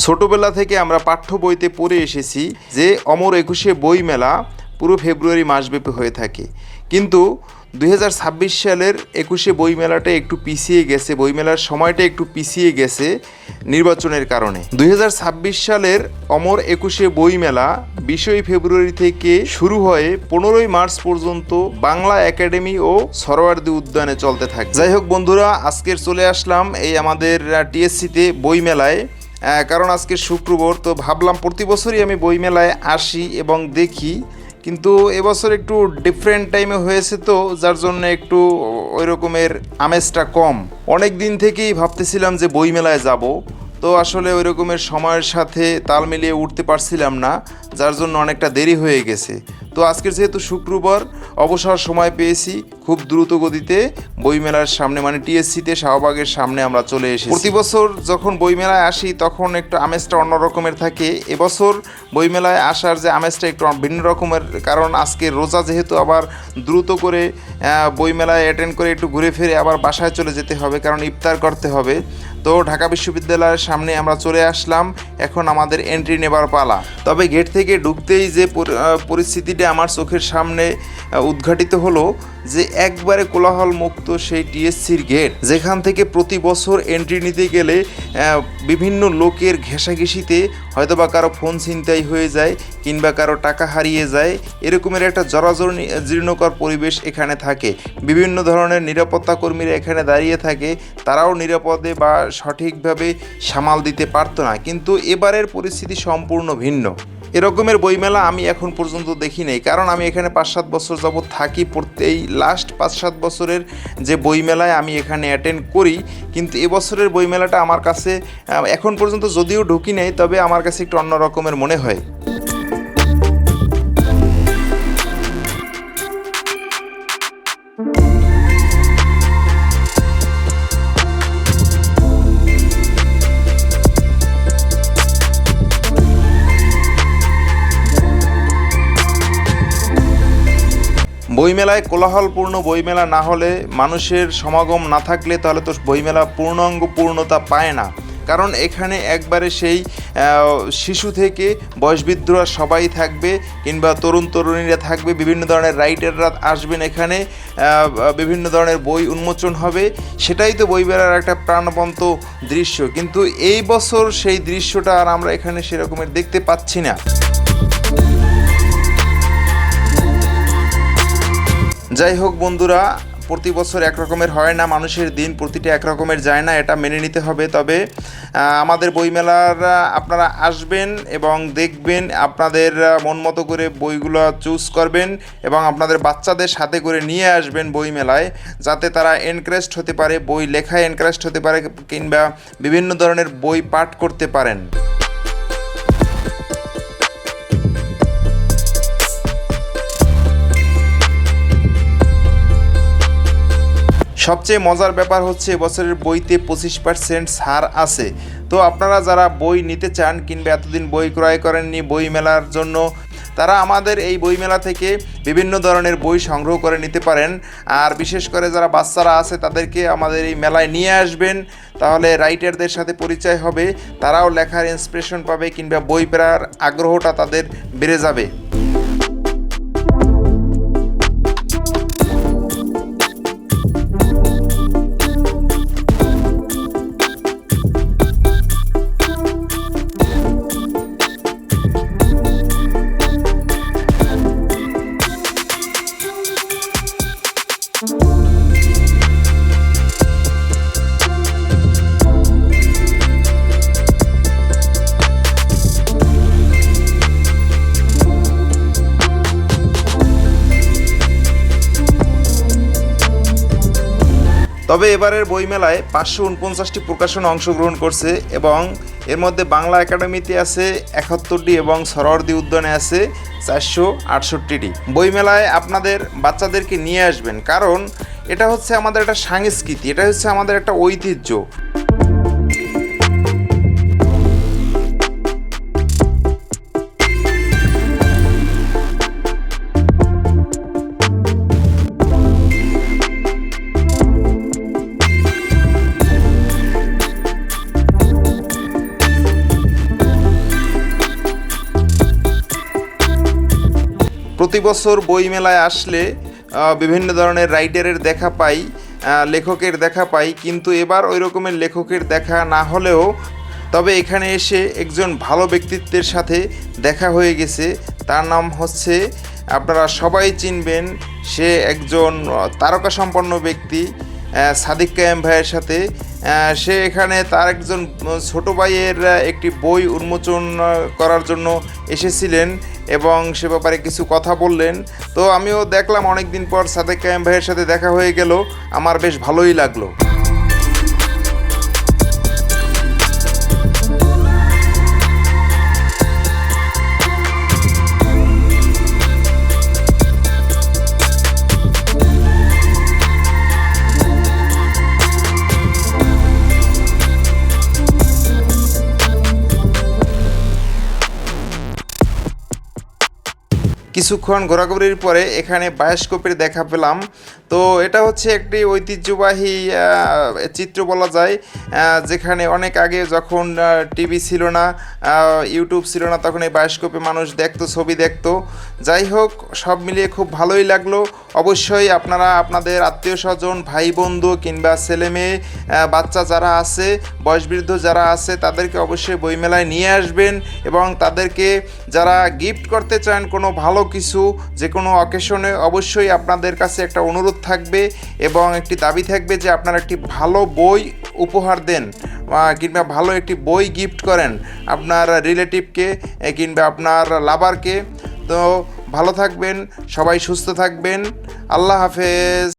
ছোটবেলা থেকে আমরা পাঠ্য বইতে পড়ে এসেছি যে অমর একুশে বই মেলা পুরো ফেব্রুয়ারি মাসব্যাপী হয়ে থাকে, কিন্তু 2026 সালের একুশে বই মেলাটা একটু পিছিয়ে গেছে। বইমেলার সময়টা একটু পিছিয়ে গেছে নির্বাচনের কারণে। 2026 সালের অমর একুশে বই মেলা 20 ফেব্রুয়ারি থেকে শুরু হয়ে 15 মার্চ পর্যন্ত বাংলা একাডেমি ও সরোয়ার্দী উদ্যানে চলতে থাকে। যাই হোক বন্ধুরা, আজকের চলে আসলাম এই আমাদের টিএসসিতে বই মেলায়, কারণ আজকে শুক্রবার, তো ভাবলাম প্রতি বছরই আমি বই মেলায় আসি এবং দেখি, কিন্তু এবছর একটু ডিফারেন্ট টাইমে হয়েছে, তো যার জন্য একটু ওই রকমের আমেজটা কম। অনেক দিন থেকেই ভাবতেছিলাম যে বই মেলায় যাব, তো আসলে ওই রকমের সময়ের সাথে তাল মিলিয়ে উঠতে পারছিলাম না, যার জন্য অনেকটা দেরি হয়ে গেছে। তো আজকের যেহেতু শুক্রবার অবসর সময় পেয়েছি, খুব দ্রুত গতিতে বইমেলার সামনে মানে টিএসসিতে শাহবাগের সামনে আমরা চলে এসেছি। প্রতি বছর যখন বইমেলায় আসি তখন একটু আমেজটা অন্য রকমের থাকে। এবছর বইমেলায় আসার যে আমেজটা একটু ভিন্ন রকমের, কারণ আজকে রোজা যেহেতু, আবার দ্রুত করে বইমেলায় অ্যাটেন্ড করে একটু ঘুরে ফিরে আবার বাসায় চলে যেতে হবে, কারণ ইফতার করতে হবে। তো ঢাকা বিশ্ববিদ্যালয়ের সামনে আমরা চলে আসলাম, এখন আমাদের এন্ট্রি নেবার পালা। তবে গেট থেকে ঢুকতেই যে পরিস্থিতিটা আমার চোখের সামনে উদ্ঘাটিত হলো, যে একবারে কোলাহল মুক্ত সেই টিএসসির গেট, যেখান থেকে প্রতি বছর এন্ট্রি নিতে গেলে বিভিন্ন লোকের ঘেঁষাঘেঁষিতে হয়তোবা কারো ফোন ছিনতাই হয়ে যায় কিংবা কারো টাকা হারিয়ে যায়, এরকমের একটা জরাজর জীর্ণকর পরিবেশ এখানে থাকে। বিভিন্ন ধরনের নিরাপত্তা কর্মীরা এখানে দাঁড়িয়ে থাকে, তারাও নিরাপদে বা সঠিকভাবে সামাল দিতে পারতো না, কিন্তু এবারের পরিস্থিতি সম্পূর্ণ ভিন্ন। এরকমের বইমেলা আমি এখন পর্যন্ত দেখি নাই, কারণ আমি এখানে 5-7 বছর যাবৎ থাকি। এই লাস্ট 5-7 বছরের যে বইমেলায় আমি এখানে অ্যাটেন্ড করি, কিন্তু এবছরের বইমেলাটা আমার কাছে এখন পর্যন্ত যদিও ঢুকি নাই, তবে আমার কাছে একটু অন্য রকমের মনে হয়। বইমেলায় কোলাহলপূর্ণ বইমেলা না হলে, মানুষের সমাগম না থাকলে, তাহলে তো বইমেলা পূর্ণাঙ্গ পূর্ণতা পায় না। কারণ এখানে একবারে সেই শিশু থেকে বয়সবৃদ্ধরা সবাই থাকবে, কিংবা তরুণ তরুণীরা থাকবে, বিভিন্ন ধরনের রাইটাররা আসবেন এখানে, বিভিন্ন ধরনের বই উন্মোচন হবে। সেটাই তো বইমেলার একটা প্রাণবন্ত দৃশ্য, কিন্তু এই বছর সেই দৃশ্যটা আর আমরা এখানে সেরকমের দেখতে পাচ্ছি না। যাই হোক বন্ধুরা, প্রতি বছর একরকমের হয় না, মানুষের দিন প্রতিটা একরকমের যায় না, এটা মেনে নিতে হবে। তবে আমাদের বইমেলার আপনারা আসবেন এবং দেখবেন, আপনাদের মন মতো করে বইগুলো চুজ করবেন এবং আপনাদের বাচ্চাদের সাথে করে নিয়ে আসবেন বইমেলায়, যাতে তারা এনকারেজড হতে পারে, বই লেখায় এনকারেজড হতে পারে, কিংবা বিভিন্ন ধরনের বই পাঠ করতে পারেন। সবচেয়ে মজার ব্যাপার হচ্ছে, এবছরের বইতে 25% ছাড় আছে। তো আপনারা যারা বই নিতে চান কিংবা এতদিন বই ক্রয় করেননি বই মেলার জন্য, তারা আমাদের এই বইমেলা থেকে বিভিন্ন ধরনের বই সংগ্রহ করে নিতে পারেন। আর বিশেষ করে যারা বাচ্চারা আছে, তাদেরকে আমাদের এই মেলায় নিয়ে আসবেন, তাহলে রাইটারদের সাথে পরিচয় হবে, তারাও লেখার ইন্সপিরেশন পাবে, কিংবা বই পড়ার আগ্রহটা তাদের বেড়ে যাবে। তবে এবারের বইমেলায় 549টি প্রকাশনা অংশগ্রহণ করছে, এবং এর মধ্যে বাংলা একাডেমিতে আছে 71টি এবং সরোয়ার্দী উদ্যানে আছে 468টি। বইমেলায় আপনাদের বাচ্চাদেরকে নিয়ে আসবেন, কারণ এটা হচ্ছে আমাদের একটা সংস্কৃতি, এটা হচ্ছে আমাদের একটা ঐতিহ্য। প্রতি বছর বই মেলায় আসলে বিভিন্ন ধরনের রাইটারের দেখা পাই, লেখকের দেখা পাই, কিন্তু এবার ওই রকমের লেখকের দেখা না হলেও তবে এখানে এসে একজন ভালো ব্যক্তিত্বের সাথে দেখা হয়ে গেছে। তার নাম হচ্ছে, আপনারা সবাই চিনবেন, সে একজন তারকাসম্পন্ন ব্যক্তি, সাদিক কায়েম ভাইয়ের সাথে। সে এখানে তার একজন ছোট ভাইয়ের একটি বই উন্মোচন করার জন্য এসেছিলেন এবং সে ব্যাপারে কিছু কথা বললেন। তো আমিও দেখলাম, অনেক দিন পর সাদিক কায়েম ভাইয়ের সাথে দেখা হয়ে গেল, আমার বেশ ভালোই লাগলো। কিছুক্ষণ ঘোরাঘুরির পরে এখানে বায়োস্কোপের দেখা পেলাম। তো এটা হচ্ছে একটি ঐতিহ্যবাহী চিত্র বলা যায়, যেখানে অনেক আগে যখন টিভি ছিল না, ইউটিউব ছিল না, তখন এই বায়োস্কোপে মানুষ দেখতো, ছবি দেখতো। যাই হোক, সব মিলিয়ে খুব ভালোই লাগলো। অবশ্যই আপনারা আপনাদের আত্মীয় স্বজন, ভাই বন্ধু কিংবা ছেলে মেয়ে, বাচ্চা যারা আছে, বয়সবৃদ্ধ যারা আছে, তাদেরকে অবশ্যই বইমেলায় নিয়ে আসবেন এবং তাদেরকে যারা গিফট করতে চান কোনো ভালো কিছু, যে কোনো অকেশনে, অবশ্যই আপনাদের কাছে একটা অনুরোধ থাকবে এবং একটি দাবি থাকবে যে আপনারা একটি ভালো বই উপহার দেন কিংবা ভালো একটি বই গিফট করেন আপনার রিলেটিভকে কিংবা আপনার লাভারকে। তো ভালো থাকবেন, সবাই সুস্থ থাকবেন। আল্লাহ হাফেজ।